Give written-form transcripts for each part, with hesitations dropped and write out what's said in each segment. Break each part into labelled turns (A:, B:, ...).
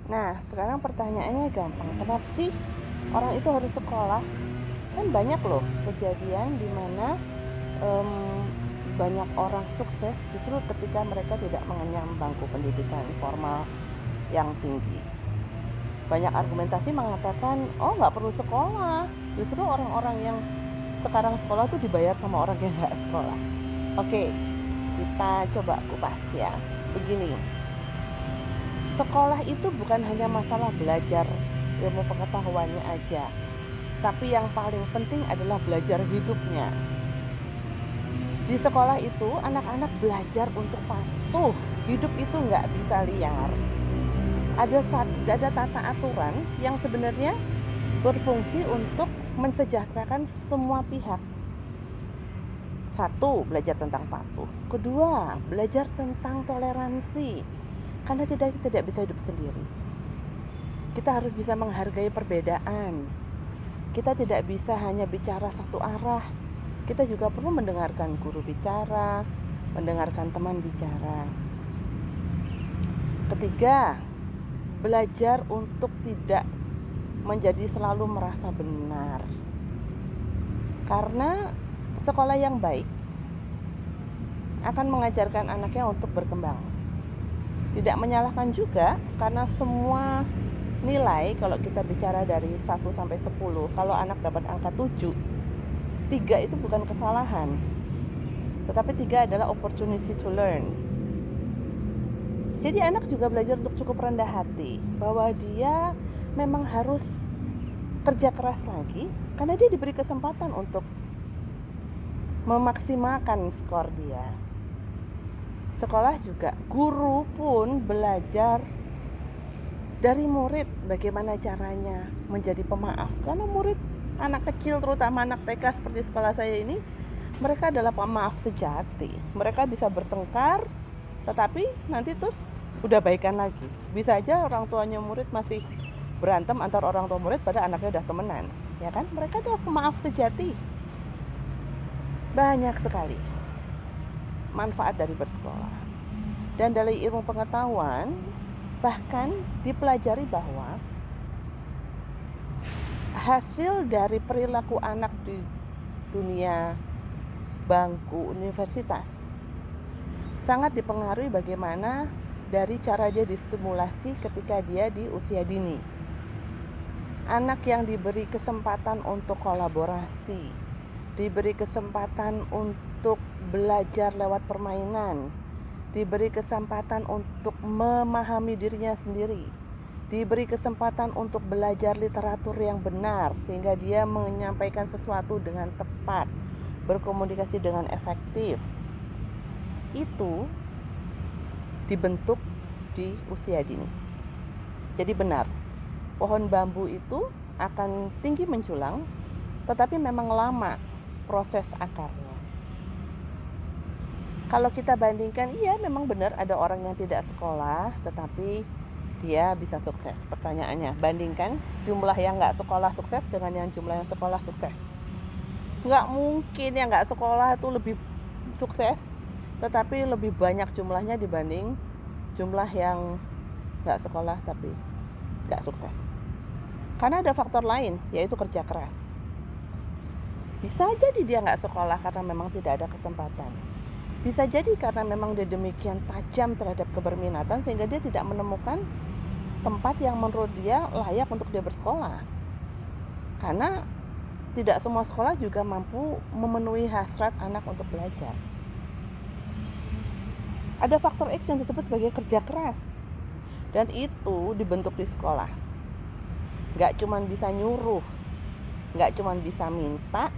A: Nah, sekarang pertanyaannya gampang. Kenapa sih orang itu harus sekolah? Kan banyak loh kejadian di mana em, banyak orang sukses justru ketika mereka tidak mengenyam bangku pendidikan formal yang tinggi. Banyak argumentasi mengatakan, oh nggak perlu sekolah. Justru orang-orang yang sekarang sekolah tuh dibayar sama orang yang nggak sekolah. Oke, kita coba kupas ya. Begini, sekolah itu bukan hanya masalah belajar ilmu pengetahuannya aja, tapi yang paling penting adalah belajar hidupnya. Di sekolah itu anak-anak belajar untuk patuh. Hidup itu nggak bisa liar. Ada tata aturan yang sebenarnya berfungsi untuk mensejahterakan semua pihak. Satu, belajar tentang patuh. Kedua, belajar tentang toleransi. Karena tidak bisa hidup sendiri. Kita harus bisa menghargai perbedaan. Kita tidak bisa hanya bicara satu arah. Kita juga perlu mendengarkan guru bicara, mendengarkan teman bicara. Ketiga, belajar untuk tidak menjadi selalu merasa benar. Karena sekolah yang baik akan mengajarkan anaknya untuk berkembang. Tidak menyalahkan juga, karena semua nilai, kalau kita bicara dari 1 sampai 10, kalau anak dapat angka 7, 3 itu bukan kesalahan, tetapi 3 adalah opportunity to learn. Jadi anak juga belajar untuk cukup rendah hati, bahwa dia memang harus kerja keras lagi, karena dia diberi kesempatan untuk memaksimalkan skor dia. Sekolah juga, guru pun belajar dari murid bagaimana caranya menjadi pemaaf. Karena murid, anak kecil terutama anak TK seperti sekolah saya ini, mereka adalah pemaaf sejati. Mereka bisa bertengkar, tetapi nanti terus udah baikan lagi. Bisa aja orang tuanya murid masih berantem antar orang tua murid pada anaknya udah temenan, ya kan? Mereka adalah pemaaf sejati. Banyak sekali manfaat dari bersekolah. Dan dari ilmu pengetahuan bahkan dipelajari bahwa hasil dari perilaku anak di dunia bangku universitas sangat dipengaruhi bagaimana dari cara dia distimulasi ketika dia di usia dini. Anak yang diberi kesempatan untuk kolaborasi, diberi kesempatan untuk belajar lewat permainan, diberi kesempatan untuk memahami dirinya sendiri, diberi kesempatan untuk belajar literatur yang benar sehingga dia menyampaikan sesuatu dengan tepat, berkomunikasi dengan efektif, itu dibentuk di usia dini. Jadi benar, pohon bambu itu akan tinggi menjulang, tetapi memang lama proses akarnya. Kalau kita bandingkan, iya memang benar ada orang yang tidak sekolah tetapi dia bisa sukses. Pertanyaannya, bandingkan jumlah yang nggak sekolah sukses dengan yang jumlah yang sekolah sukses. Nggak mungkin yang nggak sekolah itu lebih sukses, tetapi lebih banyak jumlahnya dibanding jumlah yang nggak sekolah tapi nggak sukses. Karena ada faktor lain, yaitu kerja keras. Bisa jadi dia nggak sekolah karena memang tidak ada kesempatan. Bisa jadi karena memang dia demikian tajam terhadap keberminatan sehingga dia tidak menemukan tempat yang menurut dia layak untuk dia bersekolah. Karena tidak semua sekolah juga mampu memenuhi hasrat anak untuk belajar. Ada faktor X yang disebut sebagai kerja keras, dan itu dibentuk di sekolah. Gak cuma bisa nyuruh, gak cuma bisa minta,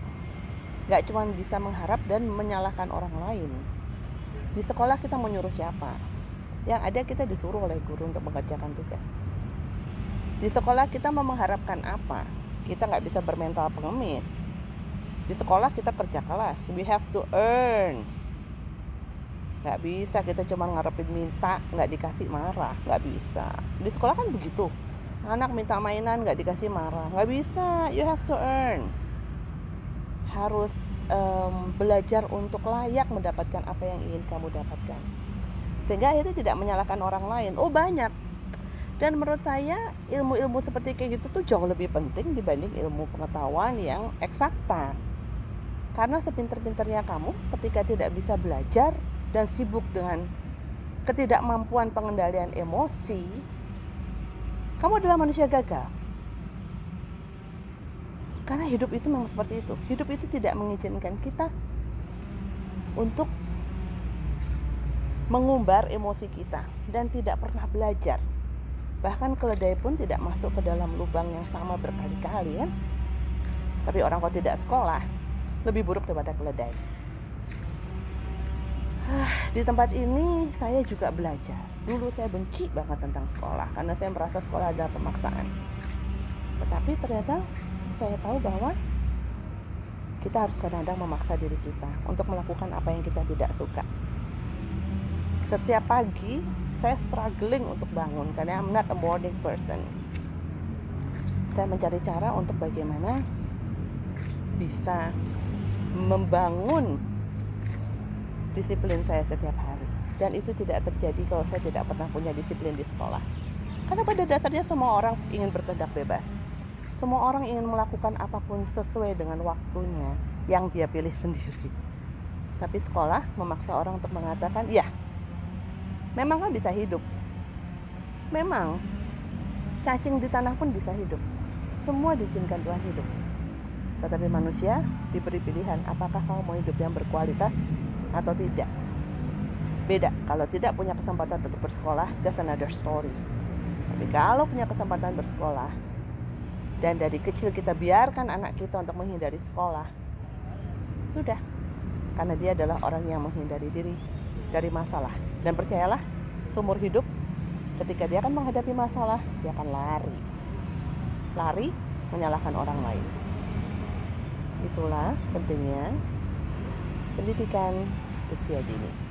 A: gak cuma bisa mengharap dan menyalahkan orang lain. Di sekolah kita mau nyuruh siapa? Yang ada kita disuruh oleh guru untuk mengerjakan tugas. Di sekolah kita mau mengharapkan apa? Kita gak bisa bermental pengemis. Di sekolah kita kerja keras, we have to earn. Gak bisa kita cuma ngarepin minta, gak dikasih marah, gak bisa. Di sekolah kan begitu, anak minta mainan gak dikasih marah, gak bisa, you have to earn. Harus belajar untuk layak mendapatkan apa yang ingin kamu dapatkan. Sehingga akhirnya tidak menyalahkan orang lain. Oh banyak Dan menurut saya ilmu-ilmu seperti kayak gitu tuh jauh lebih penting dibanding ilmu pengetahuan yang eksakta. Karena sepinter-pinternya kamu ketika tidak bisa belajar dan sibuk dengan ketidakmampuan pengendalian emosi, kamu adalah manusia gagal. Karena hidup itu memang seperti itu. Hidup itu tidak mengizinkan kita untuk mengumbar emosi kita dan tidak pernah belajar. Bahkan keledai pun tidak masuk ke dalam lubang yang sama berkali-kali kan. Tapi orang kalau tidak sekolah lebih buruk daripada keledai. Di tempat ini saya juga belajar. Dulu saya benci banget tentang sekolah karena saya merasa sekolah adalah pemaksaan. Tetapi ternyata saya tahu bahwa kita harus kadang-kadang memaksa diri kita untuk melakukan apa yang kita tidak suka. Setiap pagi saya struggling untuk bangun karena I'm not a morning person. Saya mencari cara untuk bagaimana bisa membangun disiplin saya setiap hari. Dan itu tidak terjadi kalau saya tidak pernah punya disiplin di sekolah. Karena pada dasarnya semua orang ingin bertindak bebas. Semua orang ingin melakukan apapun sesuai dengan waktunya yang dia pilih sendiri. Tapi sekolah memaksa orang untuk mengatakan, ya, memang kan bisa hidup. Memang cacing di tanah pun bisa hidup. Semua diizinkan Tuhan hidup. Tetapi manusia diberi pilihan apakah kamu mau hidup yang berkualitas atau tidak. Beda, kalau tidak punya kesempatan untuk bersekolah, that's another story. Tapi kalau punya kesempatan bersekolah dan dari kecil kita biarkan anak kita untuk menghindari sekolah, sudah. Karena dia adalah orang yang menghindari diri dari masalah. Dan percayalah, seumur hidup ketika dia akan menghadapi masalah, dia akan lari menyalahkan orang lain. Itulah pentingnya pendidikan usia dini.